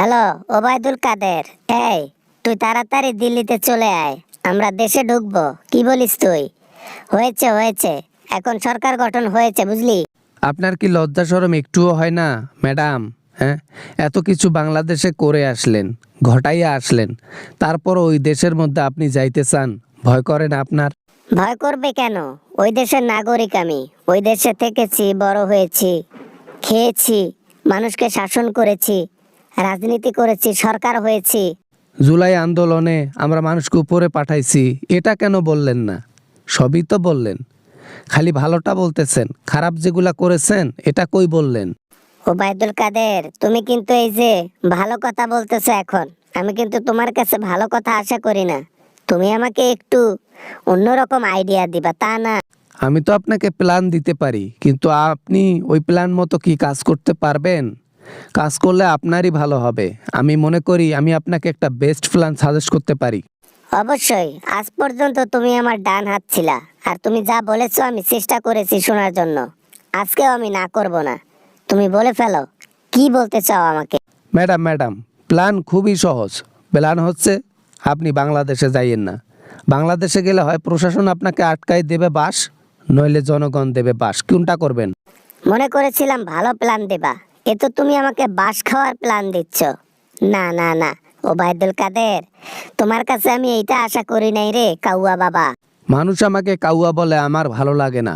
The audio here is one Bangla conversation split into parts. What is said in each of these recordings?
হ্যালো, ওবায়দুল কাদের। এই, তুই তাড়াতাড়ি দিল্লিতে চলে আয়, আমরা দেশে ঢুকবো। কি বলিস তুই? হয়েছে হয়েছে, এখন সরকার গঠন হয়েছে, বুঝলি? আপনার কি লজ্জা শরম একটুও হয় না ম্যাডাম? হ্যাঁ, এত কিছু বাংলাদেশে করে আসলেন, ঘটাইয়া আসলেন, তারপর ওই দেশের মধ্যে আপনি যাইতে চান? ভয় করে না আপনার? ভয় করবে কেন? ওই দেশের নাগরিক আমি। ওই দেশে থেকেছি, বড় হয়েছি, খেয়েছি, মানুষকে শাসন করেছি, রাজনীতি করেছি, সরকার হয়েছি। জুলাই আন্দোলনে আমরা মানুষকে উপরে পাঠাইছি, এটা কেন বললেন না? সবই তো বললেন, খালি ভালোটা বলতেছেন, খারাপ যেগুলা করেছেন এটা কই বললেন? ওবায়দুল কাদের, তুমি কিন্তু এই যে ভালো কথা বলতেছো এখন, আমি কিন্তু তোমার কাছে ভালো কথা আশা করি না। তুমি আমাকে একটু অন্যরকম আইডিয়া দিবা, তা না। আমি তো আপনাকে প্ল্যান দিতে পারি, কিন্তু আপনি ওই প্ল্যান মতো কি কাজ করতে পারবেন? কাজ করলে আপনারই ভালো হবে। আমি মনে করি আমি আপনাকে একটা বেস্ট প্ল্যান সাজেস্ট করতে পারি। অবশ্যই, আজ পর্যন্ত তুমি আমার ডান হাত ছিলা, আর তুমি যা বলেছো আমি চেষ্টা করেছি শোনার জন্য। আজকেও আমি না করব না। তুমি বলে ফেলো, কি বলতে চাও আমাকে? ম্যাডাম, প্ল্যান খুবই সহজ। প্ল্যান হচ্ছে আপনি বাংলাদেশে যাইয়েন না। বাংলাদেশে গেলে হয় প্রশাসন আপনাকে আটকাই দেবে বাস, নইলে জনগণ দেবে বাস। কোনটা করবেন? মনে করেছিলাম ভালো প্ল্যান দেবা, এ তো তুমি আমাকে বাস খাওয়ার প্ল্যান দিচ্ছ। না না না, ওবায়দুল কাদের, তোমার কাছে আমি এইটা আশা করি নাই রে কাউয়া বাবা। মানুষ আমাকে কাউয়া বলে, আমার ভালো লাগে না।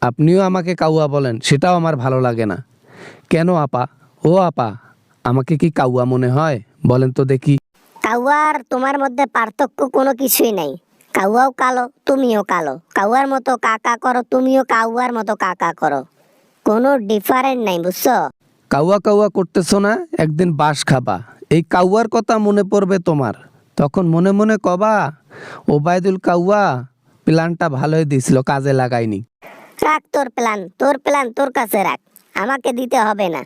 আপনিও আমাকে কাউয়া বলেন, সেটাও আমার ভালো লাগে না। কেন আপা? ও আপা, আমাকে কি কাউয়া মনে হয়? বলেন তো দেখি। কাউয়া আর তোমার মধ্যে পার্থক্য কোনো কিছুই নাই। কাউয়াও কালো, তুমিও কালো। কাউয়ার মতো কাকা করো, তুমিও কাউয়ার মতো কাকা করো। কোনো ডিফারেন্ট নাই, বুঝছো? কাউয়া কাউয়া করতেছো না, একদিন বাস খাবা। এই কাউয়ার কথা মনে পড়বে তোমার, তখন মনে মনে কবা ওবায়দুল কাউয়া প্ল্যানটা ভালোই দিছিল, কাজে লাগাইনি। রাখ তোর প্ল্যান, তোর প্ল্যান তোর কাছে রাখ, আমাকে দিতে হবে না।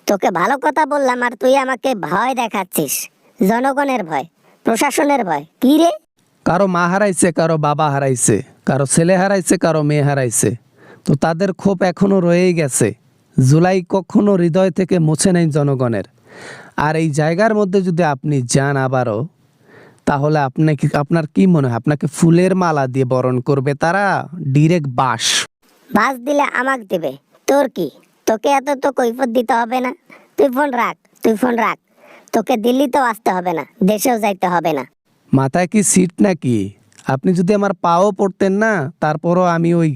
তোকে ভালো কথা বললাম আর তুই আমাকে ভয় দেখাচ্ছিস। জনগণের ভয়, প্রশাসনের ভয়, কি রে? কারো মা হারাইছে, কারো বাবা হারাইছে, কারো ছেলে হারাইছে, কারো মেয়ে হারাইছে, তো তাদের ক্ষোভ এখনো রয়েই গেছে। জুলাই কখনো হৃদয় থেকে মুছে নেই জনগণের। আর এই জায়গার মধ্যে যদি আপনি যান আবারও, তাহলে আপনার কি মনে হয় আপনাকে ফুলের মালা দিয়ে বরণ করবে তারা? ডিরেক্ট বাস। বাস দিলে আমাক দিবে, তোর কি? তোকে এত তো কৈফত দিতে হবে না। তুই ফোন রাখ, তুই ফোন রাখ। তোকে দিল্লিতেও আসতে হবে না, দেশেও যাইতে হবে না। মাথায় কি সিট নাকি? আপনি যদি আমার পাও পড়তেন না, তারপরও আমি ওই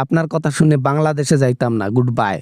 আপনার কথা শুনে বাংলাদেশে যাইতাম না। Good bye.